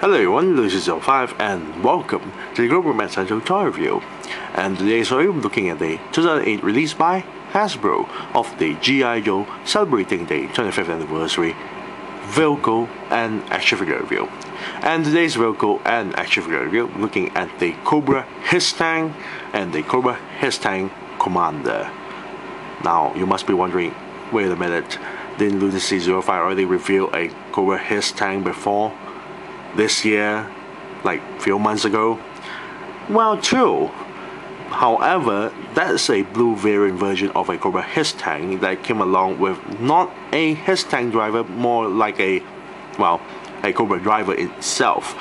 Hello everyone, this is 05 and welcome to the Global Untitled Toy Review. And today I'm looking at the 2008 release by Hasbro of the G.I. Joe celebrating the 25th anniversary vehicle and action figure review. And today's vehicle and action figure review looking at the Cobra H.I.S.S tank and the Cobra H.I.S.S Commander. Now you must be wondering, wait a minute, didn't Lunacy 05 already reveal a Cobra H.I.S.S tank before? This year, like a few months ago? Well, true. However, that's a blue variant version of a Cobra H.I.S.S tank that came along with not a H.I.S.S tank driver, more like a Cobra driver itself.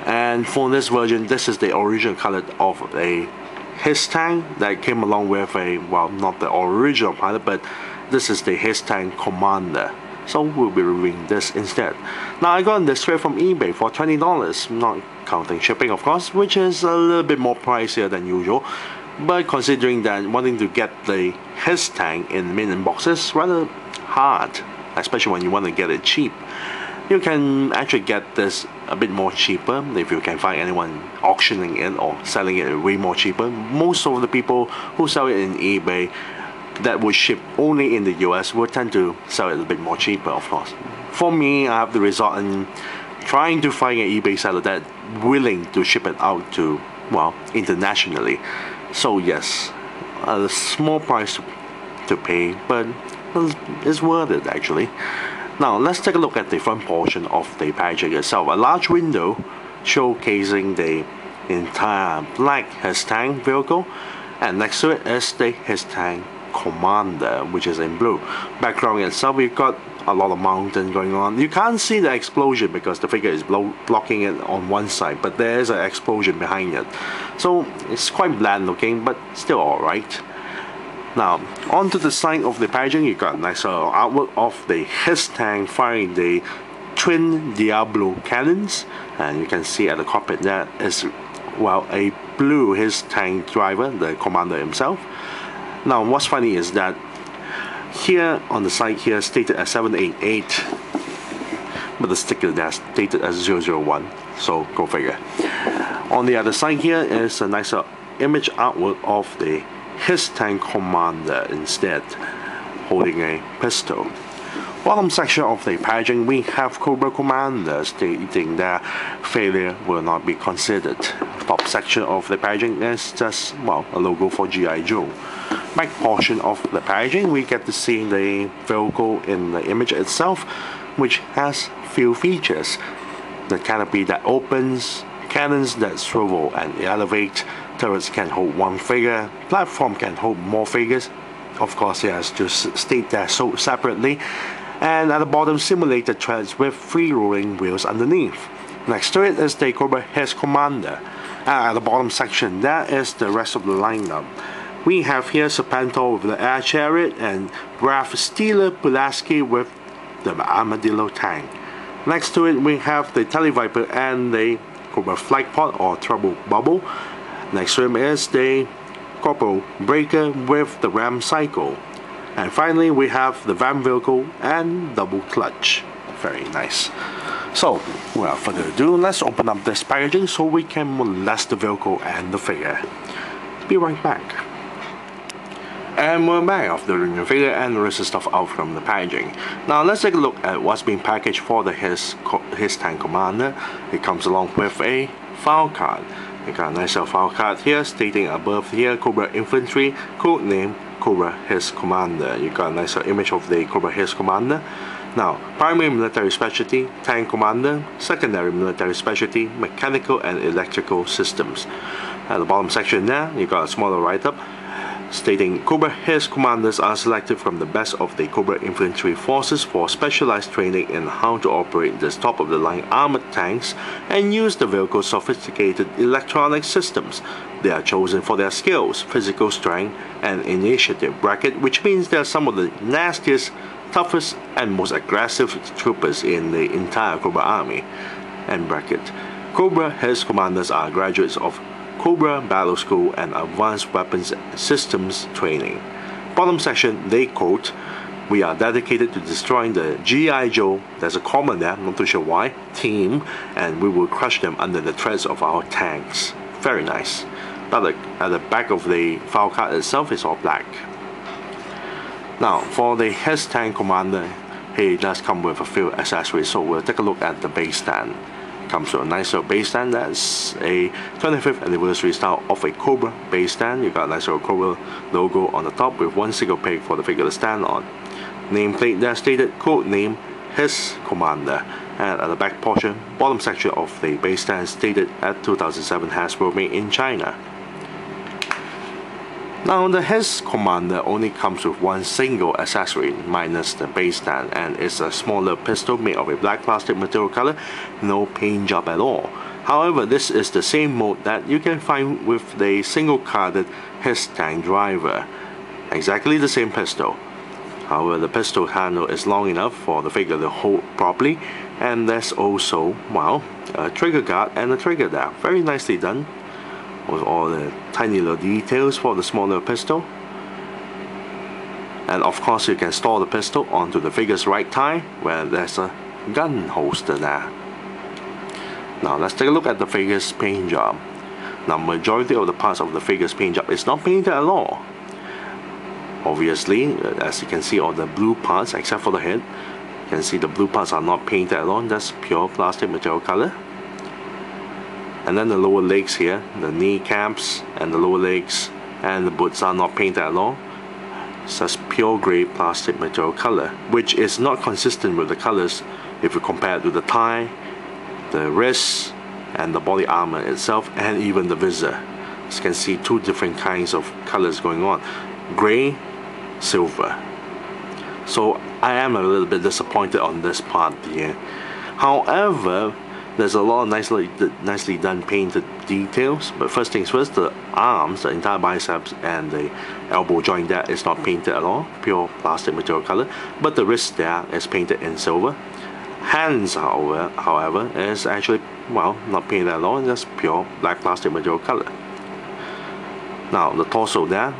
And for this version, this is the original color of a H.I.S.S tank that came along with a, well, not the original pilot, but this is the H.I.S.S tank Commander. So we'll be reviewing this instead. Now I got this straight from eBay for $20, not counting shipping of course, which is a little bit more pricier than usual. But considering that wanting to get the H.I.S.S tank in mint boxes rather hard, especially when you want to get it cheap. You can actually get this a bit more cheaper if you can find anyone auctioning it or selling it way more cheaper. Most of the people who sell it in eBay that would ship only in the US will tend to sell it a bit more cheaper, of course. For me, I have to resort in trying to find an eBay seller that willing to ship it out to, well, internationally. So yes, a small price to pay, but it's worth it actually. Now let's take a look at the front portion of the packaging itself. A large window showcasing the entire black H.I.S.S tank vehicle, and next to it is the H.I.S.S tank Commander, which is in blue. Background itself, we've got a lot of mountain going on. You can't see the explosion because the figure is blocking it on one side, but there is an explosion behind it. So it's quite bland looking, but still alright. Now, onto the side of the packaging, you got a nice artwork of the H.I.S.S tank firing the twin Diablo cannons, and you can see at the cockpit that is, well, a blue H.I.S.S tank driver, the Commander himself. Now, what's funny is that here on the side here stated as 788, but the sticker there stated as 001. So go figure. On the other side here is a nicer image artwork of the H.I.S.S tank Commander instead, holding a pistol. Bottom section of the packaging, we have Cobra Commander stating that failure will not be considered. Top section of the packaging is just, well, a logo for G.I. Joe. Back portion of the packaging, we get to see the vehicle in the image itself, which has few features. The canopy that opens, cannons that swivel and elevate, turrets can hold one figure, platform can hold more figures. Of course, it has to state that so separately. And at the bottom, simulated treads with free rolling wheels underneath. Next to it is the Cobra H.I.S.S Commander. At the bottom section, that is the rest of the lineup. We have here Serpentor with the Air Chariot and Graf Steeler Pulaski with the Armadillo tank. Next to it, we have the Televiper and the Cobra Flight Pod or Trouble Bubble. Next to him is the Corporal Breaker with the Ram Cycle. And finally, we have the Van Vehicle and Double Clutch. Very nice. So, without further ado, let's open up this packaging so we can molest the vehicle and the figure. Be right back. And we're back after removing the figure and the rest of the stuff out from the packaging. Now let's take a look at what's being packaged for the H.I.S.S tank Commander. It comes along with a file card. You got a nice file card here stating above here Cobra Infantry, code name Cobra H.I.S.S Commander. You got a nice image of the Cobra H.I.S.S Commander. Now, primary military specialty, tank commander. Secondary military specialty, mechanical and electrical systems. At the bottom section there, you got a smaller write-up stating Cobra H.I.S.S commanders are selected from the best of the Cobra infantry forces for specialized training in how to operate this top-of-the-line armored tanks and use the vehicle's sophisticated electronic systems. They are chosen for their skills, physical strength, and initiative bracket, which means they are some of the nastiest, toughest, and most aggressive troopers in the entire Cobra army. And bracket. Cobra H.I.S.S commanders are graduates of Cobra Battle School and Advanced Weapons Systems Training. Bottom section, they quote, We are dedicated to destroying the G.I. Joe, there's a comma there, I'm not too sure why, team, and we will crush them under the treads of our tanks. Very nice. But at the back of the file card itself is all black. Now, for the H.I.S.S tank commander, he does come with a few accessories, so we'll take a look at the base stand. Comes with a nice little base stand. That's a 25th anniversary style of a Cobra base stand. You got a nice little Cobra logo on the top with one single peg for the figure to stand on. Nameplate there stated code name H.I.S.S Commander, and at the back portion, bottom section of the base stand stated at 2007 Hasbro made in China. Now the H.I.S.S Commander only comes with one single accessory minus the base stand, and it's a smaller pistol made of a black plastic material color, no paint job at all. However, this is the same mode that you can find with the single carded H.I.S.S tank driver. Exactly the same pistol. However, the pistol handle is long enough for the figure to hold properly, and there's also, well, a trigger guard and a trigger there. Very nicely done, with all the tiny little details for the smaller pistol. And of course you can store the pistol onto the figure's right thigh, where there's a gun holster there. Now let's take a look at the figure's paint job. Now majority of the parts of the figure's paint job is not painted at all. Obviously, as you can see, all the blue parts except for the head, you can see the blue parts are not painted at all. That's pure plastic material color. And then the lower legs here, the kneecaps and the lower legs and the boots are not painted at all. It's just pure grey plastic material color, which is not consistent with the colors if you compare it to the thigh, the wrists, and the body armor itself, and even the visor. As you can see, two different kinds of colors going on. Grey, silver. So I am a little bit disappointed on this part here. However, there's a lot of nicely done painted details, but first things first, the arms, the entire biceps and the elbow joint there is not painted at all, pure plastic material color, but the wrist there is painted in silver. Hands, however, is actually, well, not painted at all, just pure black plastic material color. Now the torso there,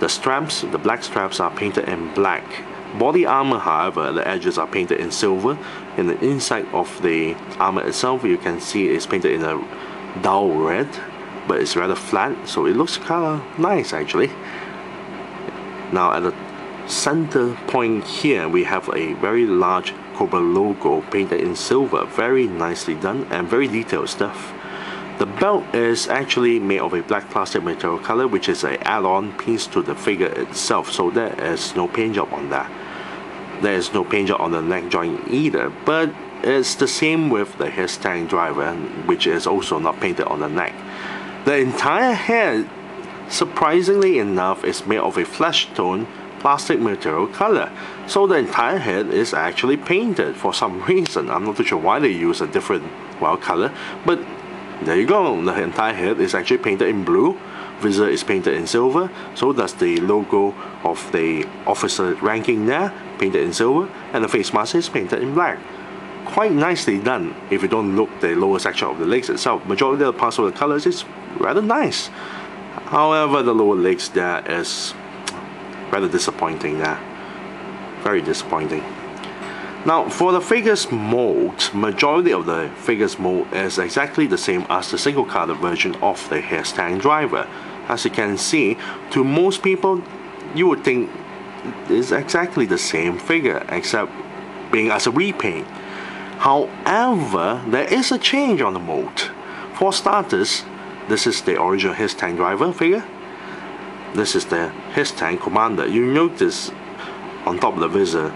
the straps, the black straps are painted in black. Body armor, however, the edges are painted in silver. In the inside of the armor itself, you can see it's painted in a dull red, but it's rather flat, so it looks kind of nice actually. Now at the center point here, we have a very large Cobra logo painted in silver. Very nicely done and very detailed stuff. The belt is actually made of a black plastic material color, which is an add-on piece to the figure itself, so there is no paint job on that. There is no paint job on the neck joint either, but it's the same with the H.I.S.S tank driver, which is also not painted on the neck. The entire head, surprisingly enough, is made of a flesh tone plastic material color, so the entire head is actually painted for some reason. I'm not too sure why they use a different, well, color, but there you go. The entire head is actually painted in blue. Visor is painted in silver. So does the logo of the officer ranking there, painted in silver, and the face mask is painted in black. Quite nicely done. If you don't look the lower section of the legs itself, majority of the parts of the colors is rather nice. However, the lower legs there is rather disappointing there. Very disappointing. Now for the figure's mold, majority of the figure's mold is exactly the same as the single carded version of the H.I.S.S tank driver. As you can see, to most people, you would think it's exactly the same figure, except being as a repaint. However, there is a change on the mold. For starters, this is the original H.I.S.S tank driver figure. This is the H.I.S.S tank commander. You notice on top of the visor,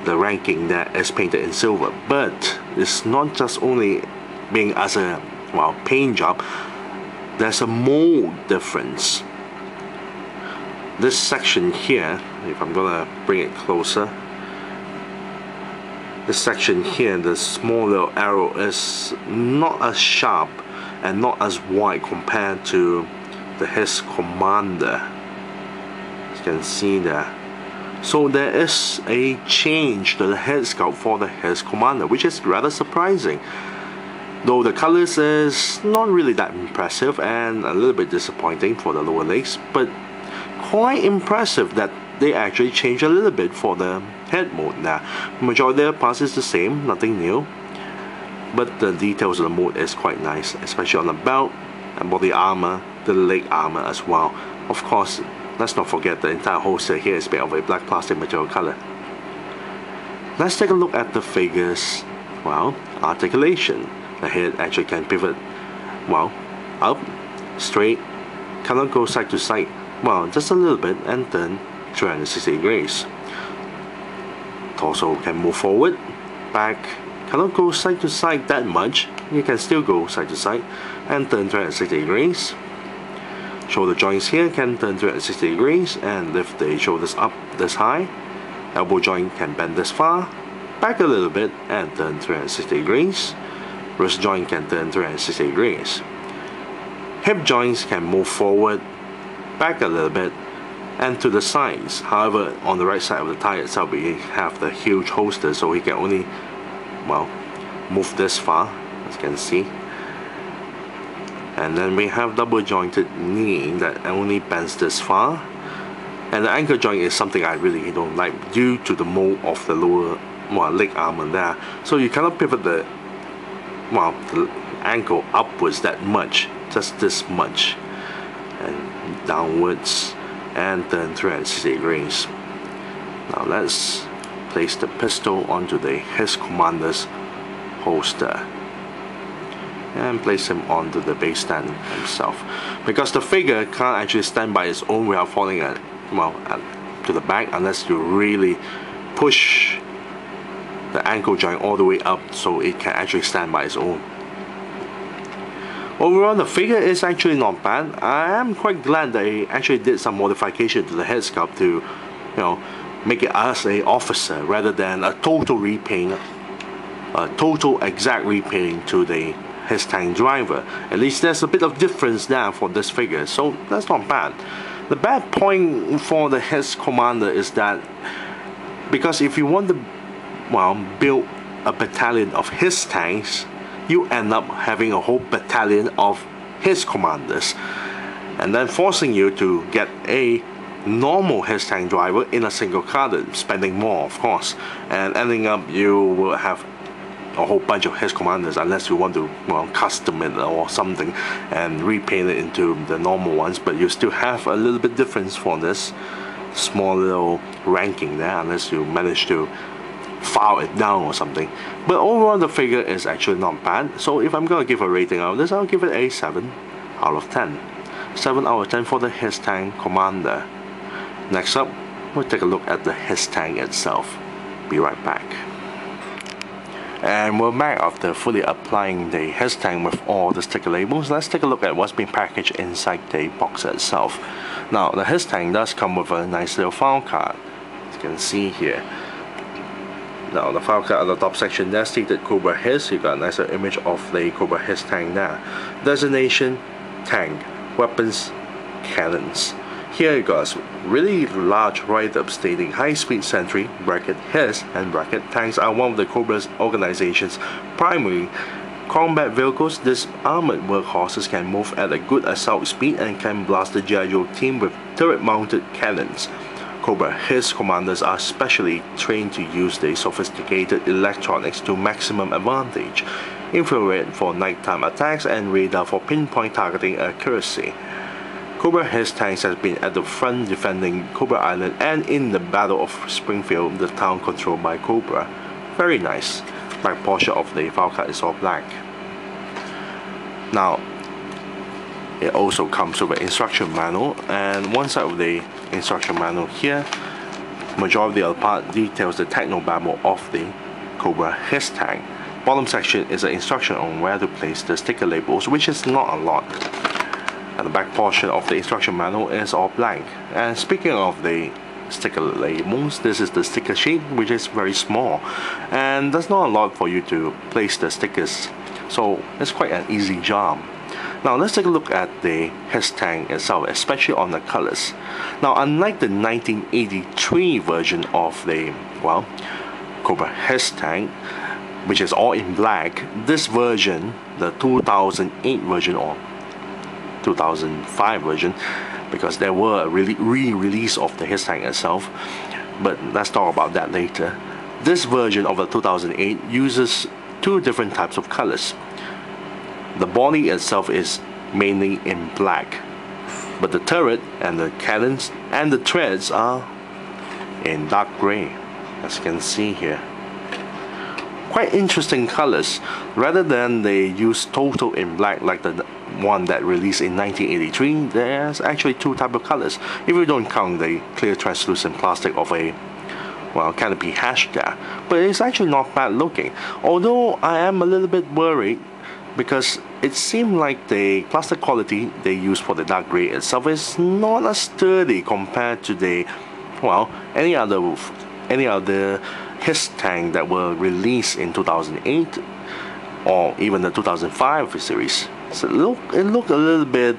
the ranking there is painted in silver, but it's not just only being as a, well, paint job. There's a mold difference. This section here, if I'm gonna bring it closer, this section here, the small little arrow is not as sharp and not as wide compared to the H.I.S.S commander. As you can see there. So there is a change to the head sculpt for the H.I.S.S commander, which is rather surprising. Though the colors is not really that impressive and a little bit disappointing for the lower legs, but quite impressive that they actually changed a little bit for the head mode now. Majority of the parts is the same, nothing new, but the details of the mode is quite nice, especially on the belt and body armor, the leg armor as well. Of course, let's not forget the entire holster here is made of a black plastic material color. Let's take a look at the figure's, well, articulation. The head actually can pivot, well, up, straight, cannot go side to side, well, just a little bit, and turn 360 degrees. Torso can move forward, back, cannot go side to side that much. You can still go side to side and turn 360 degrees. Shoulder joints here can turn 360 degrees and lift the shoulders up this high. Elbow joint can bend this far, back a little bit and turn 360 degrees. Wrist joint can turn 360 degrees. Hip joints can move forward, back a little bit, and to the sides. However, on the right side of the thigh itself, we have the huge holster, so he can only, well, move this far, as you can see. And then we have double jointed knee that only bends this far. And the ankle joint is something I really don't like due to the mold of the lower, well, leg armor there. So you cannot pivot the, well, the ankle upwards that much, just this much, and downwards, and turn 360 degrees. Now let's place the pistol onto the H.I.S.S commander's holster and place him onto the base stand himself, because the figure can't actually stand by its own without falling at, well, to the back, unless you really push the ankle joint all the way up so it can actually stand by its own. Overall, the figure is actually not bad. I am quite glad they actually did some modification to the head sculpt to, you know, make it as a officer rather than a total repaint, a total exact repainting to the H.I.S.S tank driver. At least there's a bit of difference there for this figure, so that's not bad. The bad point for the H.I.S.S commander is that, because if you want to, well, build a battalion of H.I.S.S tanks, you end up having a whole battalion of H.I.S.S commanders, and then forcing you to get a normal H.I.S.S tank driver in a single card, spending more, of course, and ending up you will have a whole bunch of H.I.S.S commanders, unless you want to, well, custom it or something and repaint it into the normal ones, but you still have a little bit difference for this small little ranking there, unless you manage to file it down or something. But overall, the figure is actually not bad. So if I'm gonna give a rating out of this, I'll give it a 7 out of 10. 7 out of 10 for the H.I.S.S tank commander. Next up, we'll take a look at the H.I.S.S tank itself. Be right back. And we're back after fully applying the H.I.S.S tank with all the sticker labels. Let's take a look at what's been packaged inside the box itself. Now, the H.I.S.S tank does come with a nice little file card, as you can see here. Now, the file card at the top section there stated Cobra H.I.S.S. You got a nice image of the Cobra H.I.S.S tank there. Designation, tank, weapons, cannons. Here you got a really large write-up stating high-speed sentry, bracket H.I.S.S, and bracket tanks are one of the Cobra's organization's primary combat vehicles. These armored workhorses can move at a good assault speed and can blast the G.I. Joe team with turret-mounted cannons. Cobra H.I.S.S commanders are specially trained to use the sophisticated electronics to maximum advantage, infrared for nighttime attacks and radar for pinpoint targeting accuracy. Cobra H.I.S.S tanks has been at the front defending Cobra Island and in the Battle of Springfield, the town controlled by Cobra. Very nice. Back portion of the file card is all black. Now, it also comes with an instruction manual, and one side of the instruction manual here, majority of the part details the technobabble of the Cobra H.I.S.S tank. Bottom section is an instruction on where to place the sticker labels, which is not a lot. And the back portion of the instruction manual is all blank. And speaking of the sticker labels, this is the sticker sheet, which is very small, and there's not a lot for you to place the stickers, so it's quite an easy job. Now let's take a look at the H.I.S.S tank itself, especially on the colors. Now, unlike the 1983 version of the, well, Cobra H.I.S.S tank, which is all in black, this version, the 2008 version or 2005 version, because there were a re-release of the H.I.S.S tank itself, but let's talk about that later. This version of the 2008 uses two different types of colors. The body itself is mainly in black, but the turret and the cannons and the treads are in dark gray, as you can see here. Quite interesting colors. Rather than they use total in black like the one that released in 1983, there's actually two types of colors, if you don't count the clear translucent plastic of a, well, canopy hatch there. But it's actually not bad looking, although I am a little bit worried because it seemed like the plastic quality they use for the dark gray itself is not as sturdy compared to the, well, any other H.I.S.S tank that were released in 2008 or even the 2005 series. So it looked a little bit,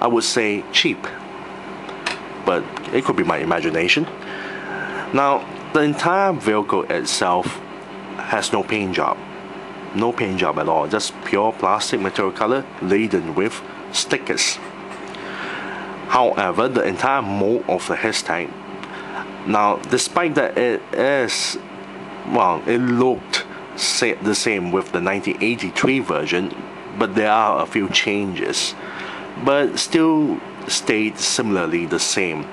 I would say, cheap, but it could be my imagination. Now, the entire vehicle itself has no paint job. No paint job at all, just pure plastic material color laden with stickers. However, the entire mold of the H.I.S.S tank, now despite that it is, well, it looked the same with the 1983 version, but there are a few changes, but still stayed similarly the same.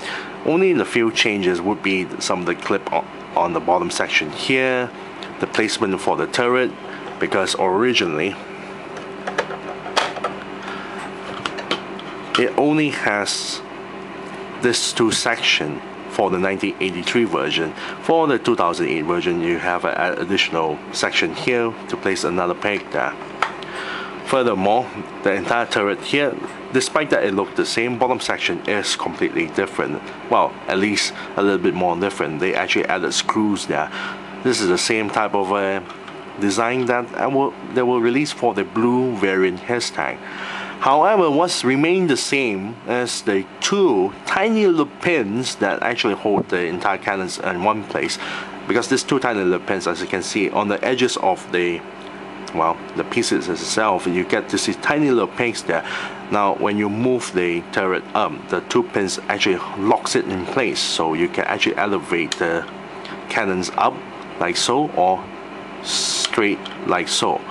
Only the few changes would be some of the clip on the bottom section here, the placement for the turret, because originally it only has this two section for the 1983 version. For the 2008 version, you have an additional section here to place another peg there. Furthermore, the entire turret here, despite that it looked the same, bottom section is completely different. Well, at least a little bit more different. They actually added screws there. This is the same type of design that they were released for the blue variant H.I.S.S tank. However, what's remained the same is the two tiny little pins that actually hold the entire cannons in one place, because these two tiny little pins, as you can see on the edges of the, well, the pieces itself, you get to see tiny little pins there. Now when you move the turret up, the two pins actually locks it in place, so you can actually elevate the cannons up like so, or straight like so.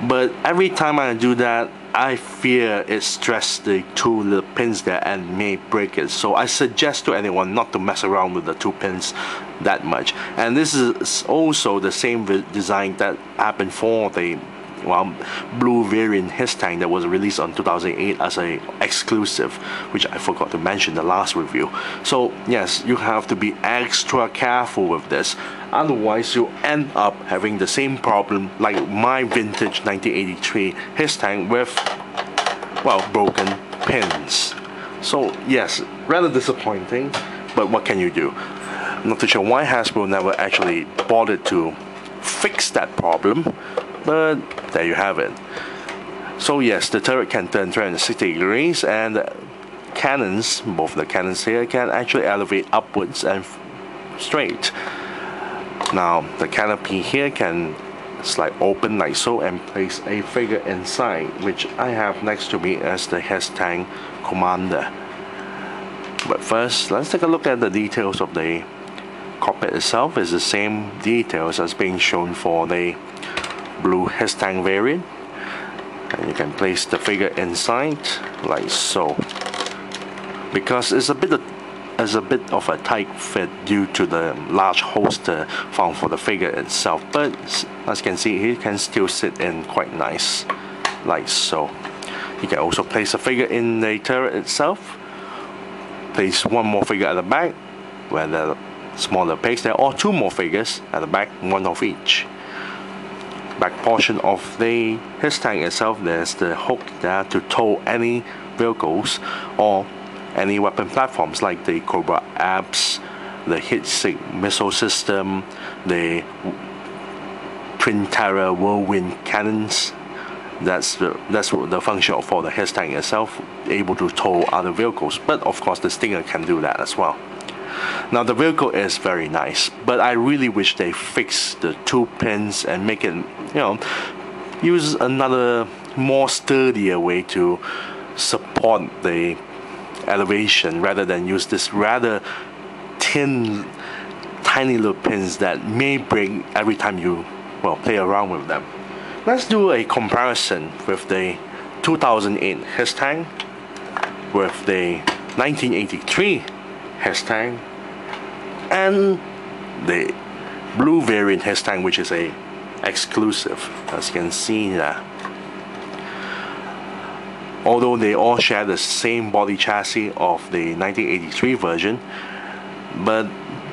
But every time I do that, I fear it stressed the two little pins there and may break it. So I suggest to anyone not to mess around with the two pins that much. And this is also the same design that happened for the, well, blue variant H.I.S.S tank that was released on 2008 as a exclusive, which I forgot to mention in the last review. So yes, you have to be extra careful with this, otherwise you end up having the same problem like my vintage 1983 H.I.S.S tank with, well, broken pins. So yes, rather disappointing, but what can you do? I'm not too sure why Hasbro never actually bothered to fix that problem, but there you have it. So yes, the turret can turn 360 degrees, and the cannons, both the cannons here, can actually elevate upwards and straight. Now the canopy here can slide open like so and place a figure inside, which I have next to me as the H.I.S.S tank commander. But first, let's take a look at the details of the cockpit itself. It's the same details as being shown for the blue H.I.S.S tank variant, and you can place the figure inside like so. Because it's a bit of a tight fit due to the large holster found for the figure itself, but as you can see, it can still sit in quite nice like so. You can also place a figure in the turret itself, place one more figure at the back where the smaller pegs there, or two more figures at the back, one of each. Back portion of the H.I.S.S tank itself, there's the hook there to tow any vehicles or any weapon platforms like the Cobra H.I.S.S, the H.I.S.S missile system, the Twin Terror Whirlwind cannons. That's the function for the H.I.S.S tank itself, able to tow other vehicles. But of course, the Stinger can do that as well. Now the vehicle is very nice, but I really wish they fix the two pins and make it, you know, use another more sturdier way to support the elevation rather than use this rather thin, tiny little pins that may break every time you, well, play around with them. Let's do a comparison with the 2008 H.I.S.S tank with the 1983 H.I.S.S tank and the blue variant H.I.S.S tank, which is a exclusive, as you can see there. Although they all share the same body chassis of the 1983 version, but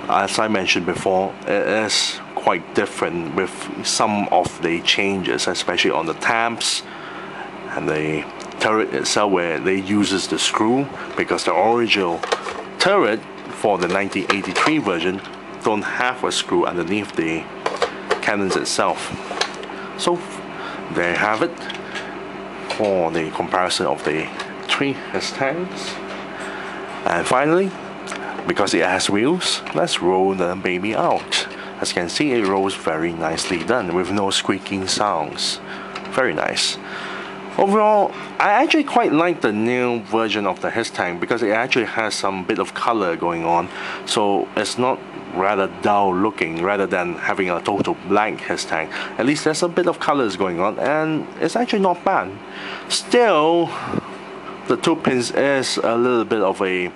as I mentioned before, it is quite different with some of the changes, especially on the tabs and the turret itself, where they uses the screw, because the original turret for the 1983 version don't have a screw underneath the cannons itself. So there you have it for the comparison of the three H.I.S.S tanks. And finally, because it has wheels, let's roll the baby out. As you can see, it rolls very nicely done with no squeaking sounds. Very nice. Overall, I actually quite like the new version of the H.I.S.S tank because it actually has some bit of color going on, so it's not rather dull looking rather than having a total blank H.I.S.S tank. At least there's a bit of colors going on and it's actually not bad. Still, the two pins is a little bit of a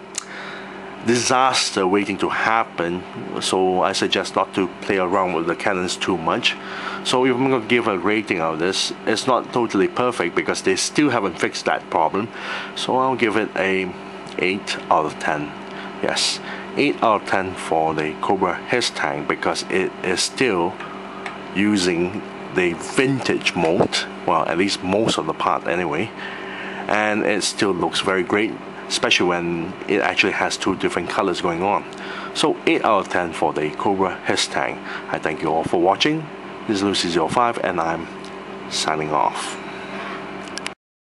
disaster waiting to happen, so I suggest not to play around with the cannons too much. So if I'm going to give a rating of this, it's not totally perfect because they still haven't fixed that problem, so I'll give it a 8 out of 10. Yes, 8 out of 10 for the Cobra H.I.S.S tank because it is still using the vintage mode, well, at least most of the part anyway, and it still looks very great, especially when it actually has two different colors going on. So 8 out of 10 for the Cobra H.I.S.S tank. I thank you all for watching. This is Lucy05 and I'm signing off.